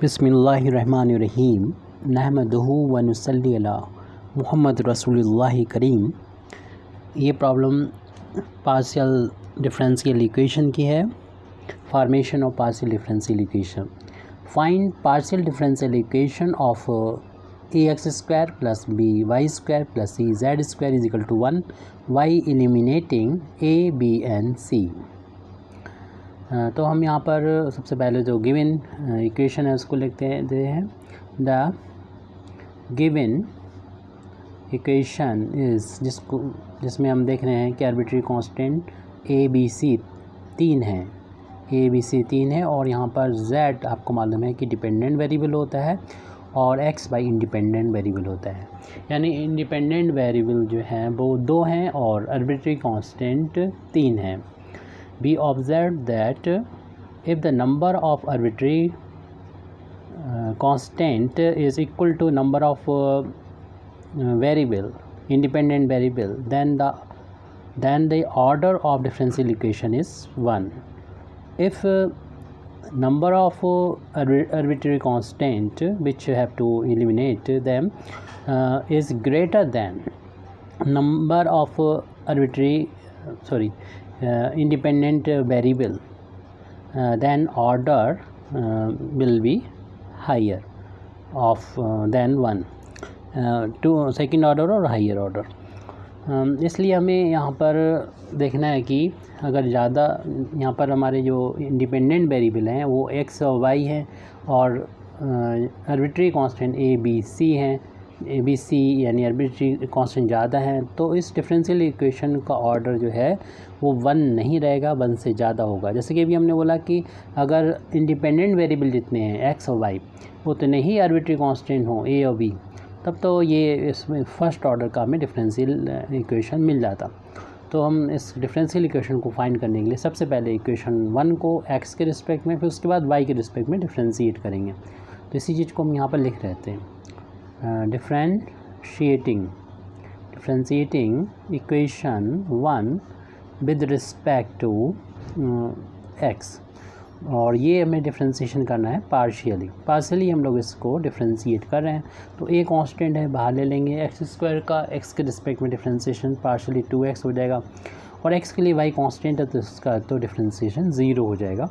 बिस्मिल्लाहिर्रहमानिर्रहीम नहमदुहु व नुसल्ली अला मुहम्मद रसूलुल्लाह करीम। ये प्रॉब्लम पार्शियल डिफरेंशियल इक्वेशन की है। Formation of partial differential equation. Find partial differential equation of a x square plus b y square plus c z square is equal to 1 y eliminating a b and c. तो हम यहाँ पर सबसे पहले जो given equation है उसको लिखते हैं। द गिवन इक्वेशन इज़ जिसमें हम देख रहे हैं कि arbitrary constant A B C तीन है और यहाँ पर z आपको मालूम है कि डिपेंडेंट वेरिएबल होता है और x बाई इंडिपेंडेंट वेरिएबल होता है। यानी इंडिपेंडेंट वेरिएबल जो हैं वो 2 हैं और आर्बिट्री कांस्टेंट 3 हैं। We observed that if the number of arbitrary constant is equal to number of independent variable, then the order of differential equation is 1. If number of arbitrary constant which you have to eliminate them is greater than number of independent variable, then order will be higher of than 1 to second order और higher order. इसलिए हमें यहाँ पर देखना है कि अगर ज़्यादा यहाँ पर हमारे जो इंडिपेंडेंट वेरिएबल हैं वो x और y हैं और arbitrary constant A B C हैं, ए बी सी यानी आर्बिट्री कांस्टेंट ज़्यादा है, तो इस डिफरेंशियल इक्वेशन का ऑर्डर जो है वो 1 नहीं रहेगा, 1 से ज़्यादा होगा। जैसे कि अभी हमने बोला कि अगर इंडिपेंडेंट वेरिएबल जितने हैं x और y उतने ही आर्बिट्री कांस्टेंट हो a और b, तब तो ये इसमें फर्स्ट ऑर्डर का हमें डिफरेंशियल इक्वेशन मिल जाता। तो हम इस डिफरेंशियल इक्वेशन को फाइंड करने के लिए सबसे पहले इक्वेशन 1 को x के रिस्पेक्ट में, फिर उसके बाद y के रिस्पेक्ट में डिफरेंशिएट करेंगे। तो इसी चीज़ को हम यहाँ पर लिख रहते हैं। differentiating equation 1 with respect to x, और ये हमें डिफ्रेंशिएशन करना है पार्शियली हम लोग इसको डिफ्रेंशिएट कर रहे हैं। तो a कांस्टेंट है, बाहर ले लेंगे x स्क्वायर का, x के रिस्पेक्ट में डिफ्रेंशिएशन पार्शियली 2x हो जाएगा और x के लिए y कांस्टेंट है तो इसका तो डिफ्रेंशिएशन 0 हो जाएगा।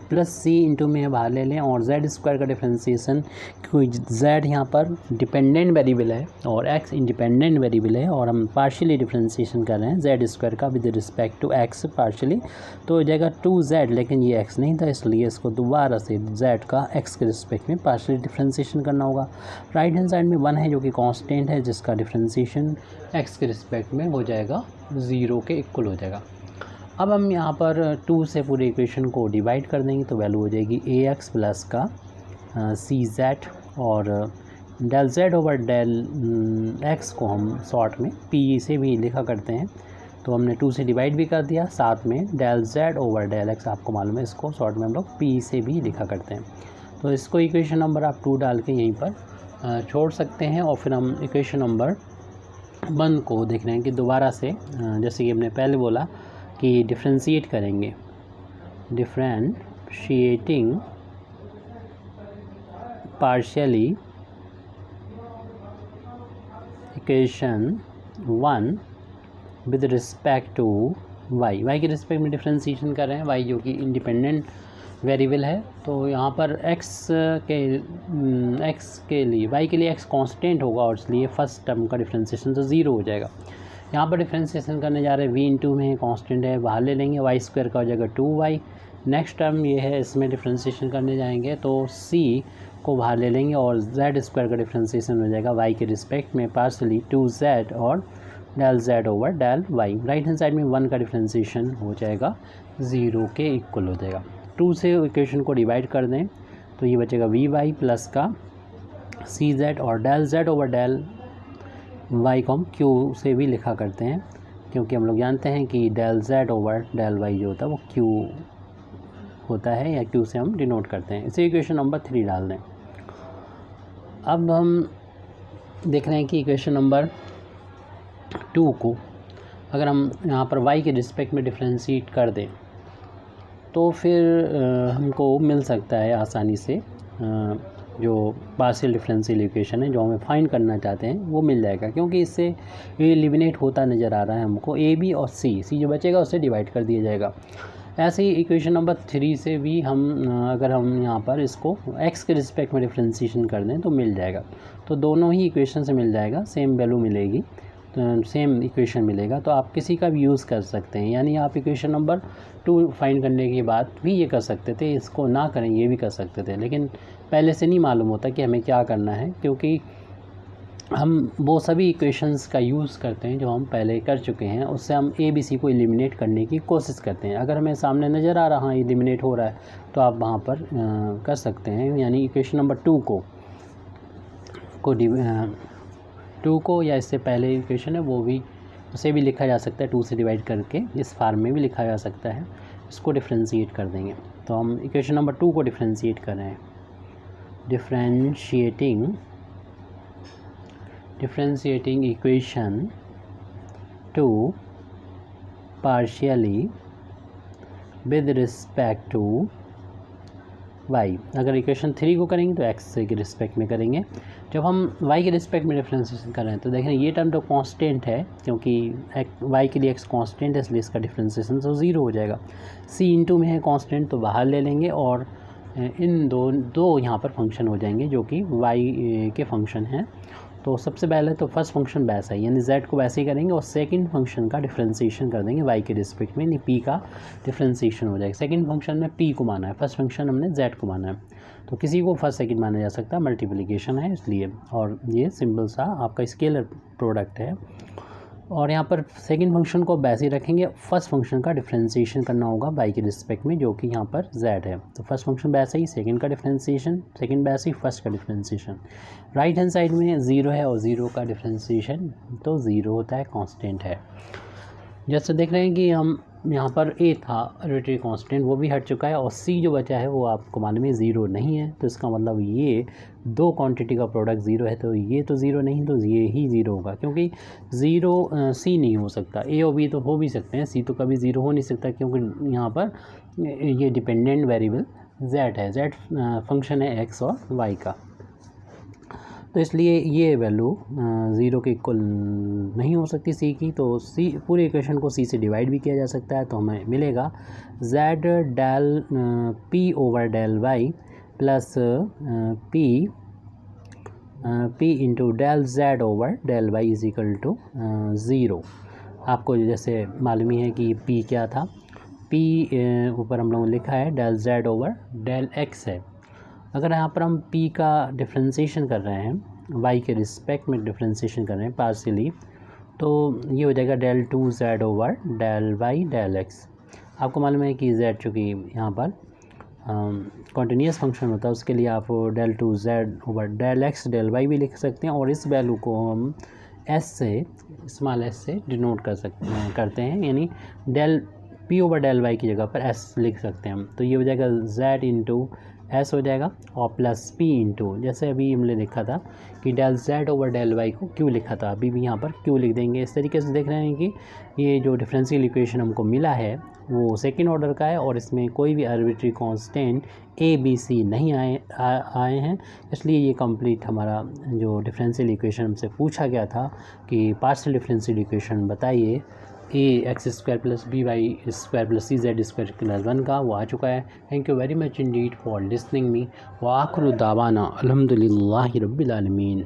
प्लस सी इंटू में बाहर ले लें और z स्क्वायर का डिफरेंशिएशन, क्योंकि z यहाँ पर डिपेंडेंट वेरिएबल है और x इंडिपेंडेंट वेरिएबल है और हम पार्शियली डिफरेंशिएशन कर रहे हैं z स्क्वायर का with respect to x partially, तो हो जाएगा 2z, लेकिन ये x नहीं था इसलिए इसको दोबारा से z का x के रिस्पेक्ट में पार्शियली डिफरेंशिएशन करना होगा। राइट हैंड साइड में 1 है जो कि कांस्टेंट है जिसका डिफरेंशिएशन x के रिस्पेक्ट में हो जाएगा 0 के इक्वल हो जाएगा। अब हम यहाँ पर 2 से पूरे इक्वेशन को डिवाइड कर देंगे तो वैल्यू हो जाएगी ax प्लस का cz और del z over del x को हम शॉर्ट में p से भी लिखा करते हैं। तो हमने 2 से डिवाइड भी कर दिया, साथ में del z over del x आपको मालूम है, इसको शॉर्ट में हम लोग p से भी लिखा करते हैं। तो इसको इक्वेशन नंबर आप 2 डाल के यहीं पर छोड़ सकते हैं और फिर हम इक्वेशन नंबर 1 को देख रहे हैं कि दोबारा से जैसे कि हमने पहले बोला कि डिफ्रेंशिएट करेंगे। Differentiating partially equation 1 with respect to y के रिस्पेक्ट में डिफ्रेंशिएशन कर रहे हैं, y जो कि इंडिपेंडेंट वेरिएबल है। तो यहाँ पर x के लिए y के लिए x कांस्टेंट होगा और इसलिए फर्स्ट टर्म का डिफ्रेंशिएशन तो 0 हो जाएगा। यहाँ पर डिफ्रेंशिएशन करने जा रहे हैं v इंटू में कांस्टेंट है, बाहर ले लेंगे, y स्क्वायर का हो जाएगा 2y। नेक्स्ट टर्म ये है, इसमें डिफ्रेंशिएशन करने जाएंगे तो c को बाहर ले लेंगे और z स्क्वायर का डिफ्रेंशिएशन हो जाएगा y के रिस्पेक्ट में पार्शियली 2z और del z over del y। Right hand side में 1 का डिफ्रेंशिएशन हो जाएगा 0 के इक्वल हो जाएगा। 2 से इक्वेशन को डिवाइड कर दें तो ये बचेगा vy प्लस का cz और del z over del y को हम q से भी लिखा करते हैं, क्योंकि हम लोग जानते हैं कि del z over del y जो होता है वो q होता है या q से हम डिनोट करते हैं। इसे इक्वेशन नंबर 3 डाल दें। अब हम देख रहे हैं कि इक्वेशन नंबर 2 को अगर हम यहाँ पर y के रिस्पेक्ट में डिफ्रेंशिएट कर दें तो फिर हमको मिल सकता है आसानी से जो पार्शियल डिफरेंशियल इक्वेशन है जो हमें फाइंड करना चाहते हैं वो मिल जाएगा, क्योंकि इससे ये एलिमिनेट होता नज़र आ रहा है हमको। ए बी और सी जो बचेगा उससे डिवाइड कर दिया जाएगा। ऐसे ही इक्वेशन नंबर 3 से भी हम अगर हम यहाँ पर इसको एक्स के रिस्पेक्ट में डिफ्रेंशिएशन कर दें तो मिल जाएगा। तो दोनों ही इक्वेशन से मिल जाएगा, सेम वैल्यू मिलेगी, तो सेम इक्वेशन मिलेगा। तो आप किसी का भी यूज़ कर सकते हैं, यानी आप इक्वेशन नंबर 2 फाइंड करने के बाद भी ये कर सकते थे, इसको ना करें ये भी कर सकते थे, लेकिन पहले से नहीं मालूम होता कि हमें क्या करना है, क्योंकि हम वो सभी इक्वेशंस का यूज़ करते हैं जो हम पहले कर चुके हैं, उससे हम ए बी सी को एलिमिनेट करने की कोशिश करते हैं। अगर हमें सामने नज़र आ रहा है एलिमिनेट हो रहा है तो आप वहाँ पर कर सकते हैं, यानी इक्वेशन नंबर 2 को या इससे पहले इक्वेशन है वो भी, उसे भी लिखा जा सकता है 2 से डिवाइड करके, इस फार्म में भी लिखा जा सकता है। इसको डिफ्रेंशिएट कर देंगे। तो हम इक्वेशन नंबर 2 को डिफ्रेंशिएट कर रहे हैं। Differentiating equation 2 partially with respect to y। अगर इक्वेशन 3 को करेंगे तो x के रिस्पेक्ट में करेंगे। जब हम y के रिस्पेक्ट में डिफ्रेंशिएशन कर रहे हैं तो देखें ये टर्म तो कांस्टेंट है, क्योंकि y के लिए x कांस्टेंट है, इसलिए इसका डिफ्रेंशिएशन तो 0 हो जाएगा। c इंटू में है कांस्टेंट तो बाहर ले लेंगे, और इन दो यहाँ पर फंक्शन हो जाएंगे जो कि y के फंक्शन हैं। तो सबसे पहले तो फर्स्ट फंक्शन वैसा ही, यानी z को वैसे ही करेंगे, और सेकंड फंक्शन का डिफ्रेंशिएशन कर देंगे y के रिस्पेक्ट में, यानी p का डिफ्रेंशिएशन हो जाएगा। सेकंड फंक्शन में p को माना है, फर्स्ट फंक्शन हमने z को माना है, तो किसी को फर्स्ट सेकंड माना जा सकता है, मल्टीप्लिकेशन है इसलिए। और ये सिंपल सा आपका स्केलर प्रोडक्ट है। और यहाँ पर सेकंड फंक्शन को वैसे ही रखेंगे, फर्स्ट फंक्शन का डिफ्रेंशिएशन करना होगा y के रिस्पेक्ट में, जो कि यहाँ पर z है। तो फर्स्ट फंक्शन वैसे ही, सेकंड का डिफ्रेंशिएशन, सेकंड वैसे ही, फर्स्ट का डिफ्रेंशिएशन। राइट हैंड साइड में 0 है और 0 का डिफ्रेंशिएशन तो 0 होता है, कांस्टेंट है। जैसे देख रहे हैं कि हम यहाँ पर a था आर्बिट्रेरी कांस्टेंट, वो भी हट चुका है, और c जो बचा है वो आपको मालूम है 0 नहीं है। तो इसका मतलब ये दो क्वांटिटी का प्रोडक्ट 0 है, तो ये तो 0 नहीं, तो ये ही 0 होगा, क्योंकि 0 c नहीं हो सकता। a और b तो हो भी सकते हैं, c तो कभी 0 हो नहीं सकता, क्योंकि यहाँ पर ये डिपेंडेंट वेरिएबल z है, z फंक्शन है x और y का। तो इसलिए ये वैल्यू 0 के इक्वल नहीं हो सकती c की। तो c पूरे इक्वेशन को c से डिवाइड भी किया जा सकता है, तो हमें मिलेगा z del p over del y plus p into del z over del y is equal to 0। आपको जैसे मालूम ही है कि p क्या था, p ऊपर हम लोगों ने लिखा है del z over del x है। अगर यहाँ पर हम p का डिफ्रेंशिएशन कर रहे हैं, y के रिस्पेक्ट में डिफ्रेंशिएशन कर रहे हैं पार्शियली, तो ये हो जाएगा del 2z over del y del x। आपको मालूम है कि z चूँकि यहाँ पर कॉन्टीन्यूस फंक्शन होता है, उसके लिए आप del 2z over del x del y भी लिख सकते हैं, और इस वैल्यू को हम स्मॉल s से डिनोट करते हैं, यानी del p over del y की जगह पर s लिख सकते हैं हम। तो ये हो जाएगा z इंटू s हो जाएगा, और प्लस p इंटू, जैसे अभी हमने लिखा था कि del z over del y को q लिखा था, अभी भी यहाँ पर q लिख देंगे। इस तरीके से देख रहे हैं कि ये जो डिफरेंशियल इक्वेशन हमको मिला है वो सेकंड ऑर्डर का है, और इसमें कोई भी arbitrary constant a b c नहीं आए हैं, इसलिए ये कंप्लीट हमारा जो डिफरेंशियल इक्वेशन हमसे पूछा गया था कि पार्शियल डिफरेंशियल इक्वेशन बताइए ax² plus by² plus cz² plus 1 का, वो आ चुका है। Thank you very much Indeed for listening me, व आखिर दावाना अल्हम्दुलिल्लाहि रब्बिल आलमीन।